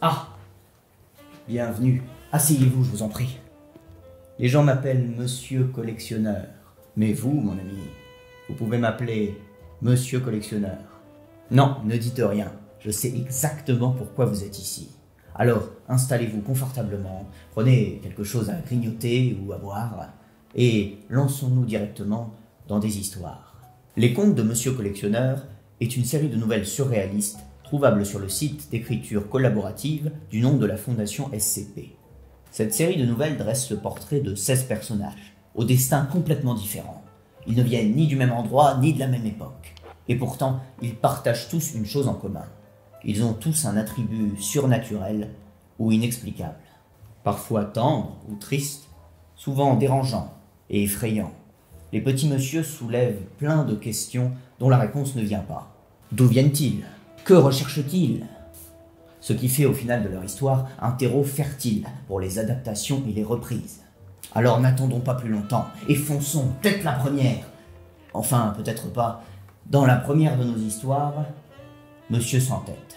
Ah, bienvenue. Asseyez-vous, je vous en prie. Les gens m'appellent Monsieur Collectionneur. Mais vous, mon ami, vous pouvez m'appeler Monsieur Collectionneur. Non, ne dites rien. Je sais exactement pourquoi vous êtes ici. Alors, installez-vous confortablement, prenez quelque chose à grignoter ou à boire, et lançons-nous directement dans des histoires. Les Contes de Monsieur Collectionneur est une série de nouvelles surréalistes trouvable sur le site d'écriture collaborative du nom de la Fondation SCP. Cette série de nouvelles dresse le portrait de 16 personnages, au destin complètement différent. Ils ne viennent ni du même endroit, ni de la même époque. Et pourtant, ils partagent tous une chose en commun. Ils ont tous un attribut surnaturel ou inexplicable. Parfois tendre ou triste, souvent dérangeant et effrayant. Les petits messieurs soulèvent plein de questions dont la réponse ne vient pas. D'où viennent-ils? Que recherchent-ils? Ce qui fait au final de leur histoire un terreau fertile pour les adaptations et les reprises. Alors n'attendons pas plus longtemps et fonçons, peut-être la première. Enfin, peut-être pas. Dans la première de nos histoires, Monsieur sans tête.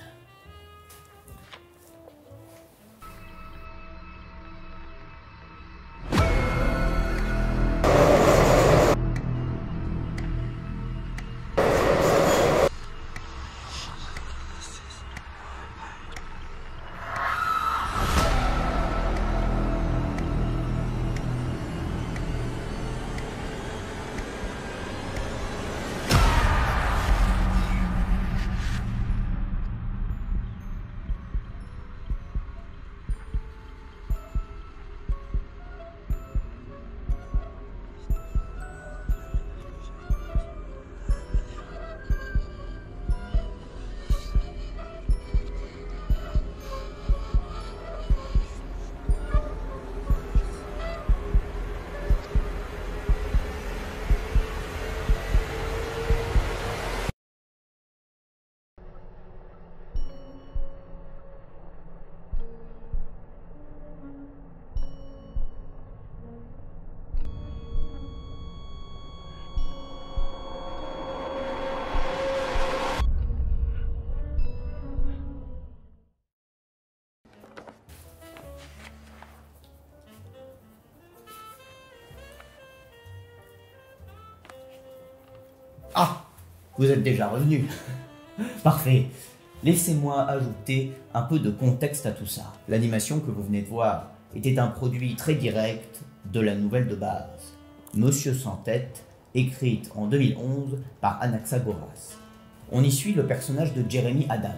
Ah, vous êtes déjà revenu. Parfait. Laissez-moi ajouter un peu de contexte à tout ça. L'animation que vous venez de voir était un produit très direct de la nouvelle de base, Monsieur sans tête, écrite en 2011 par Anaxagoras. On y suit le personnage de Jeremy Adams,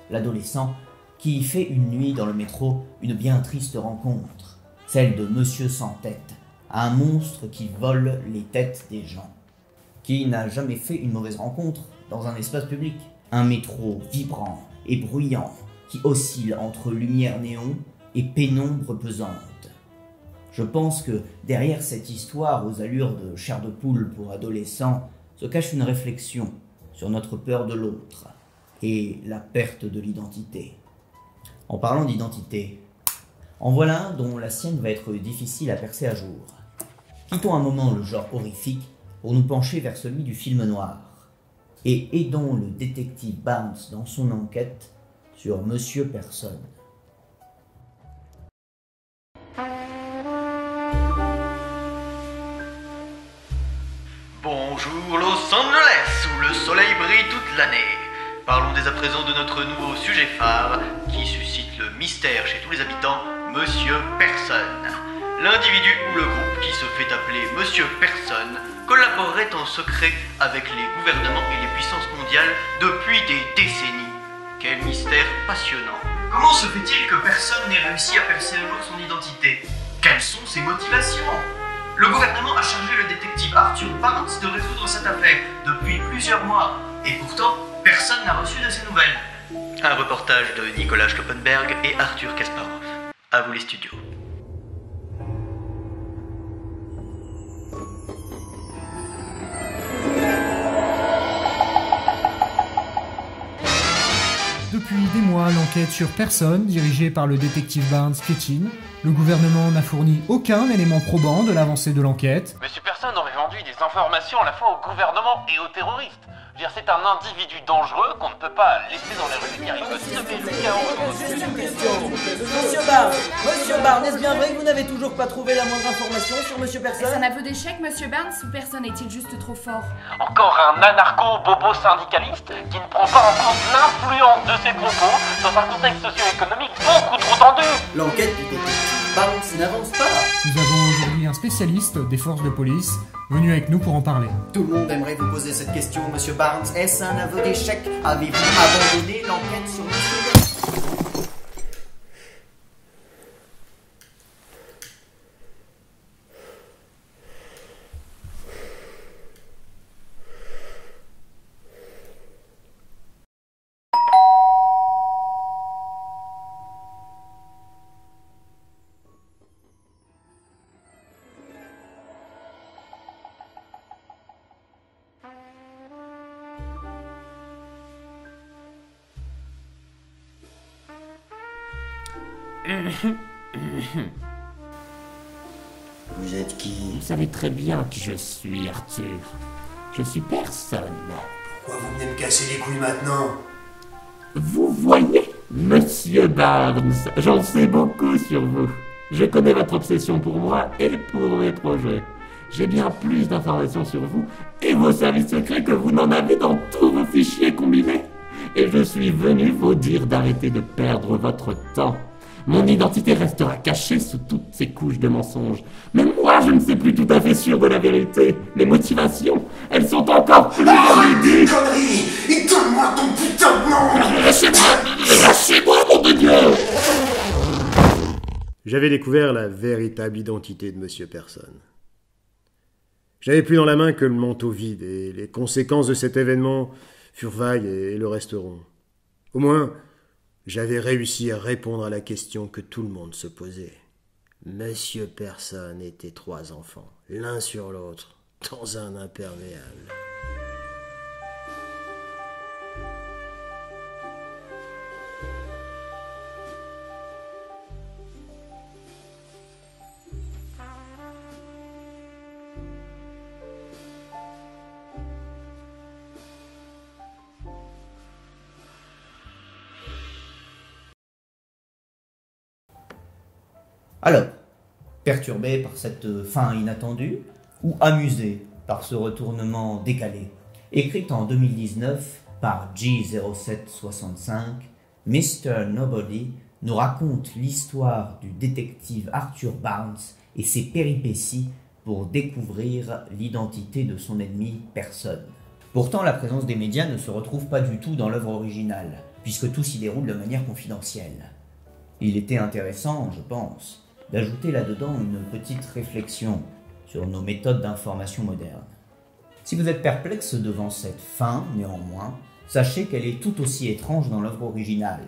l'adolescent qui fait une nuit dans le métro une bien triste rencontre, celle de Monsieur sans tête, un monstre qui vole les têtes des gens. Qui n'a jamais fait une mauvaise rencontre dans un espace public? Un métro vibrant et bruyant qui oscille entre lumière néon et pénombre pesante. Je pense que derrière cette histoire aux allures de chair de poule pour adolescents se cache une réflexion sur notre peur de l'autre et la perte de l'identité. En parlant d'identité, en voilà un dont la sienne va être difficile à percer à jour. Quittons un moment le genre horrifique pour nous pencher vers celui du film noir, et aidons le détective Barnes dans son enquête sur Monsieur Personne. Bonjour Los Angeles, où le soleil brille toute l'année. Parlons dès à présent de notre nouveau sujet phare, qui suscite le mystère chez tous les habitants, Monsieur Personne. L'individu ou le groupe qui se fait appeler Monsieur Personne collaborerait en secret avec les gouvernements et les puissances mondiales depuis des décennies. Quel mystère passionnant. Comment se fait-il que personne n'ait réussi à percer un jour son identité? Quelles sont ses motivations? Le gouvernement a chargé le détective Arthur Barnes de résoudre cette affaire depuis plusieurs mois, et pourtant, personne n'a reçu de ses nouvelles. Un reportage de Nicolas Schloppenberg et Arthur Kasparov. À vous les studios. Depuis des mois, l'enquête sur Personne, dirigée par le détective Barnes, piétine. Le gouvernement n'a fourni aucun élément probant de l'avancée de l'enquête. Monsieur Personne aurait vendu des informations à la fois au gouvernement et aux terroristes. Je veux dire, c'est un individu dangereux qu'on ne peut pas laisser dans les rues car il peut semer le chaos. Juste une question. Monsieur Barnes, est-ce bien vrai que vous n'avez toujours pas trouvé la moindre information sur Monsieur C'est Personne? un aveu d'échec, monsieur Barnes, ou personne est-il juste trop fort? Encore un anarcho-bobo-syndicaliste qui ne prend pas en compte l'influence de ses propos dans un contexte socio-économique beaucoup trop tendu. L'enquête du détective Barnes n'avance pas. Nous avons aujourd'hui un spécialiste des forces de police venu avec nous pour en parler. Tout le monde aimerait vous poser cette question, Monsieur Barnes. Est-ce un aveu d'échec? Avez-vous abandonné l'enquête sur Monsieur Barnes? Vous êtes qui? Vous savez très bien qui je suis, Arthur. Je suis personne. Pourquoi vous venez me casser les couilles maintenant? Vous voyez, Monsieur Barnes, j'en sais beaucoup sur vous. Je connais votre obsession pour moi et pour mes projets. J'ai bien plus d'informations sur vous et vos services secrets que vous n'en avez dans tous vos fichiers combinés. Et je suis venu vous dire d'arrêter de perdre votre temps. Mon identité restera cachée sous toutes ces couches de mensonges. Mais moi, je ne suis plus tout à fait sûr de la vérité. Les motivations, elles sont encore plus ridicules. Connerie! Et donne-moi ton putain de nom! Lâchez-moi! Lâchez-moi, nom de Dieu! J'avais découvert la véritable identité de Monsieur Personne. J'avais plus dans la main que le manteau vide, et les conséquences de cet événement furent vagues et le resteront. Au moins, j'avais réussi à répondre à la question que tout le monde se posait. Monsieur Personne était 3 enfants, l'un sur l'autre, dans un imperméable. Alors, perturbé par cette fin inattendue ou amusé par ce retournement décalé? Écrite en 2019 par G0765, Mr. Nobody nous raconte l'histoire du détective Arthur Barnes et ses péripéties pour découvrir l'identité de son ennemi Personne. Pourtant, la présence des médias ne se retrouve pas du tout dans l'œuvre originale, puisque tout s'y déroule de manière confidentielle. Il était intéressant, je pense, d'ajouter là-dedans une petite réflexion sur nos méthodes d'information modernes. Si vous êtes perplexe devant cette fin, néanmoins, sachez qu'elle est tout aussi étrange dans l'œuvre originale.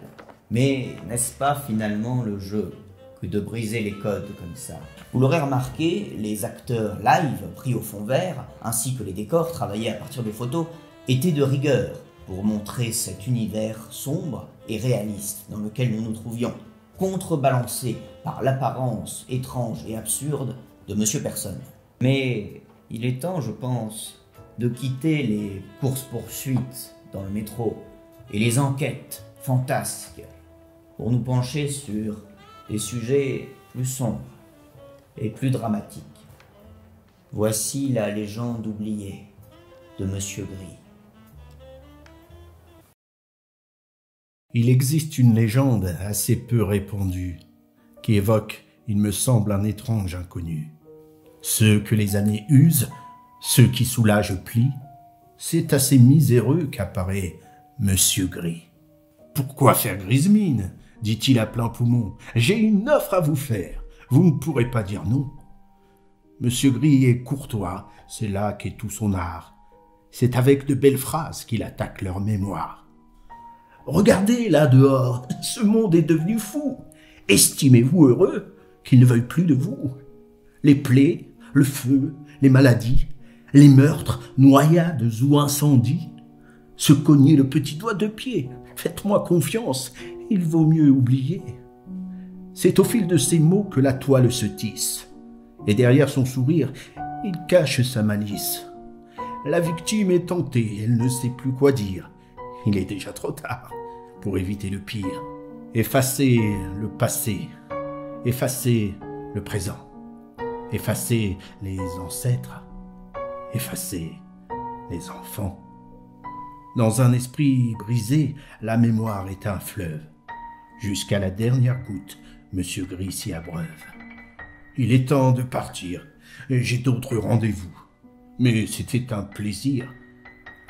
Mais n'est-ce pas finalement le jeu que de briser les codes comme ça? Vous l'aurez remarqué, les acteurs live pris au fond vert, ainsi que les décors travaillés à partir de photos, étaient de rigueur pour montrer cet univers sombre et réaliste dans lequel nous nous trouvions, contrebalancé par l'apparence étrange et absurde de Monsieur Personne. Mais il est temps, je pense, de quitter les courses-poursuites dans le métro et les enquêtes fantasques pour nous pencher sur des sujets plus sombres et plus dramatiques. Voici la légende oubliée de Monsieur Gris. Il existe une légende assez peu répandue qui évoque, il me semble, un étrange inconnu. Ceux que les années usent, ceux qui soulagent plient, c'est à ces miséreux qu'apparaît Monsieur Gris. « Pourquoi faire grise mine ?» dit-il à plein poumon. « J'ai une offre à vous faire, vous ne pourrez pas dire non. » Monsieur Gris est courtois, c'est là qu'est tout son art. C'est avec de belles phrases qu'il attaque leur mémoire. Regardez là dehors, ce monde est devenu fou. Estimez-vous heureux qu'il ne veuille plus de vous. Les plaies, le feu, les maladies, les meurtres, noyades ou incendies. Se cogner le petit doigt de pied, faites-moi confiance, il vaut mieux oublier. C'est au fil de ces mots que la toile se tisse, et derrière son sourire, il cache sa malice. La victime est tentée, elle ne sait plus quoi dire. Il est déjà trop tard pour éviter le pire. Effacer le passé, effacer le présent, effacer les ancêtres, effacer les enfants. Dans un esprit brisé, la mémoire est un fleuve. Jusqu'à la dernière goutte, Monsieur Gris s'y abreuve. Il est temps de partir. J'ai d'autres rendez-vous. Mais c'était un plaisir,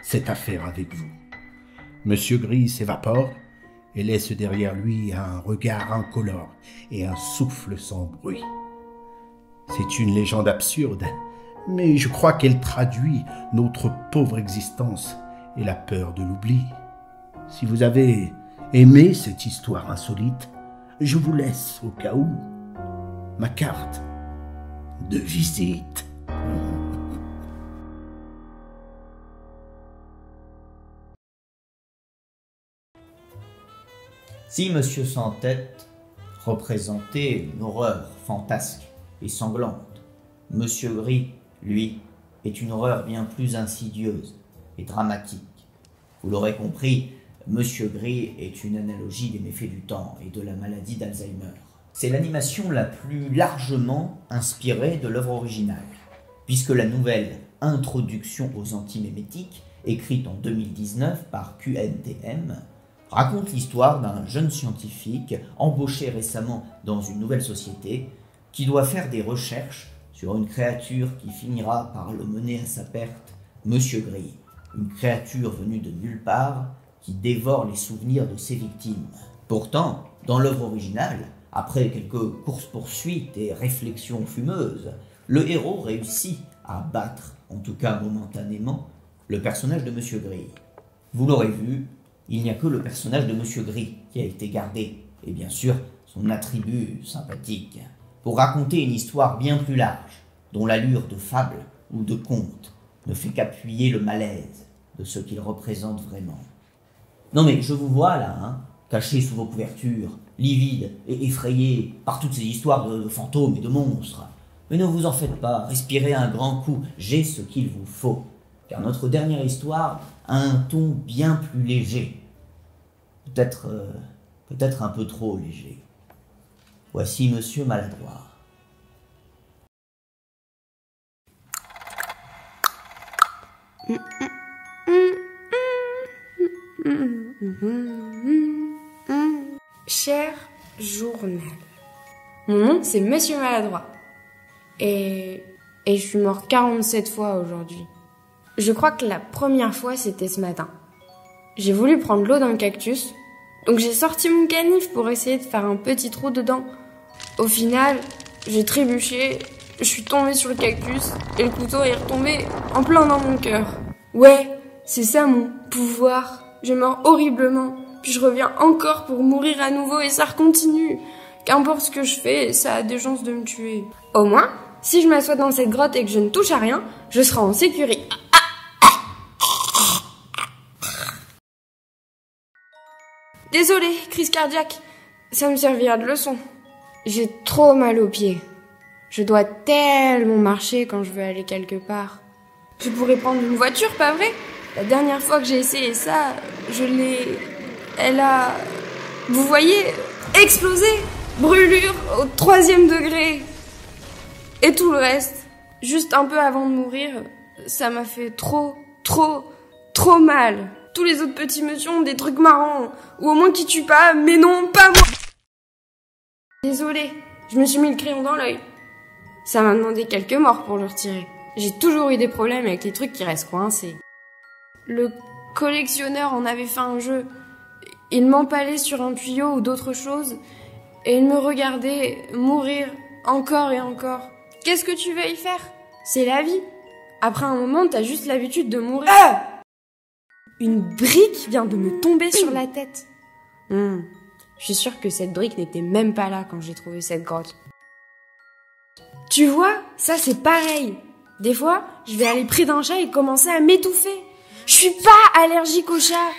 cette affaire avec vous. Monsieur Gris s'évapore et laisse derrière lui un regard incolore et un souffle sans bruit. C'est une légende absurde, mais je crois qu'elle traduit notre pauvre existence et la peur de l'oubli. Si vous avez aimé cette histoire insolite, je vous laisse au cas où ma carte de visite. Si Monsieur Sans-Tête représentait une horreur fantasque et sanglante, Monsieur Gris, lui, est une horreur bien plus insidieuse et dramatique. Vous l'aurez compris, Monsieur Gris est une analogie des méfaits du temps et de la maladie d'Alzheimer. C'est l'animation la plus largement inspirée de l'œuvre originale, puisque la nouvelle Introduction aux antimémétiques, écrite en 2019 par QNTM, raconte l'histoire d'un jeune scientifique embauché récemment dans une nouvelle société qui doit faire des recherches sur une créature qui finira par le mener à sa perte, Monsieur Gris, une créature venue de nulle part qui dévore les souvenirs de ses victimes. Pourtant, dans l'œuvre originale, après quelques courses-poursuites et réflexions fumeuses, le héros réussit à battre, en tout cas momentanément, le personnage de Monsieur Gris. Vous l'aurez vu, il n'y a que le personnage de Monsieur Gris qui a été gardé, et bien sûr son attribut sympathique, pour raconter une histoire bien plus large, dont l'allure de fable ou de conte ne fait qu'appuyer le malaise de ce qu'il représente vraiment. Non mais je vous vois là, caché sous vos couvertures, livide et effrayé par toutes ces histoires de fantômes et de monstres. Mais ne vous en faites pas, respirez un grand coup, j'ai ce qu'il vous faut. Car notre dernière histoire a un ton bien plus léger. Peut-être un peu trop léger. Voici Monsieur Maladroit. Cher journal, mon nom c'est Monsieur Maladroit. Et je suis mort 47 fois aujourd'hui. Je crois que la première fois c'était ce matin. J'ai voulu prendre l'eau dans le cactus, donc j'ai sorti mon canif pour essayer de faire un petit trou dedans. Au final, j'ai trébuché, je suis tombée sur le cactus et le couteau est retombé en plein dans mon cœur. Ouais, c'est ça mon pouvoir. Je meurs horriblement, puis je reviens encore pour mourir à nouveau et ça continue. Qu'importe ce que je fais, ça a des chances de me tuer. Au moins, si je m'assois dans cette grotte et que je ne touche à rien, je serai en sécurité. Désolée, crise cardiaque. Ça me servira de leçon. J'ai trop mal aux pieds. Je dois tellement marcher quand je veux aller quelque part. Je pourrais prendre une voiture, pas vrai? La dernière fois que j'ai essayé ça, elle a... Vous voyez, explosé. Brûlure au 3e degré. Et tout le reste, juste un peu avant de mourir, ça m'a fait trop mal. Tous les autres petits messieurs ont des trucs marrants, ou au moins qui tuent pas, mais non, pas moi. Désolée, je me suis mis le crayon dans l'œil. Ça m'a demandé quelques morts pour le retirer. J'ai toujours eu des problèmes avec les trucs qui restent coincés. Le collectionneur en avait fait un jeu. Il m'empalait sur un tuyau ou d'autres choses, et il me regardait mourir encore et encore. Qu'est-ce que tu veux y faire? C'est la vie. Après un moment, t'as juste l'habitude de mourir. Une brique vient de me tomber sur la tête. Je suis sûre que cette brique n'était même pas là quand j'ai trouvé cette grotte. Tu vois, ça c'est pareil. Des fois, je vais aller près d'un chat et commencer à m'étouffer. Je suis pas allergique aux chats.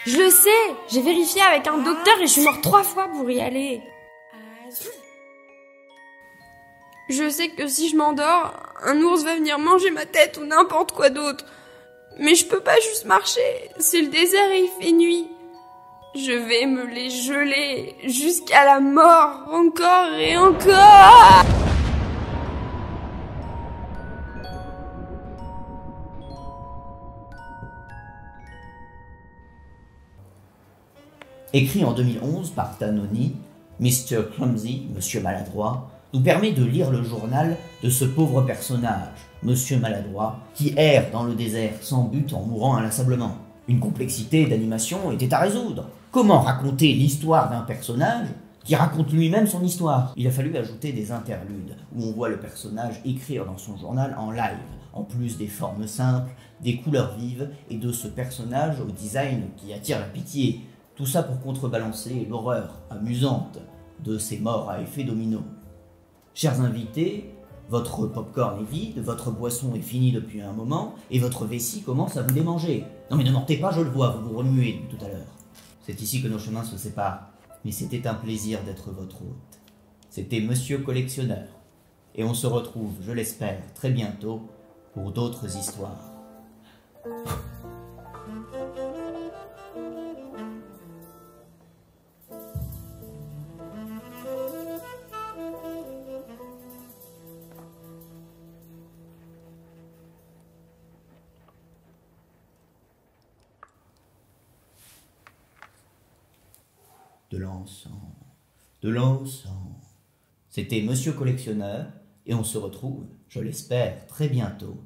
Je le sais, j'ai vérifié avec un docteur et je suis morte 3 fois pour y aller. Je sais que si je m'endors, un ours va venir manger ma tête ou n'importe quoi d'autre. Mais je peux pas juste marcher. C'est le désert et il fait nuit. Je vais me les geler jusqu'à la mort, encore et encore. Écrit en 2011 par Tanoni, Mr. Clumsy, Monsieur Maladroit, nous permet de lire le journal de ce pauvre personnage, Monsieur Maladroit, qui erre dans le désert sans but en mourant inlassablement. Une complexité d'animation était à résoudre. Comment raconter l'histoire d'un personnage qui raconte lui-même son histoire? Il a fallu ajouter des interludes, où on voit le personnage écrire dans son journal en live, en plus des formes simples, des couleurs vives et de ce personnage au design qui attire la pitié. Tout ça pour contrebalancer l'horreur amusante de ces morts à effet domino. Chers invités, votre popcorn est vide, votre boisson est finie depuis un moment, et votre vessie commence à vous démanger. Non mais ne mentez pas, je le vois, vous vous remuez depuis tout à l'heure. C'est ici que nos chemins se séparent, mais c'était un plaisir d'être votre hôte. C'était Monsieur Collectionneur, et on se retrouve, je l'espère, très bientôt pour d'autres histoires. De l'encens, de l'encens. C'était Monsieur Collectionneur, et on se retrouve, je l'espère, très bientôt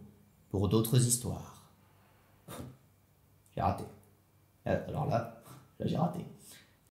pour d'autres histoires. J'ai raté. Alors là j'ai raté.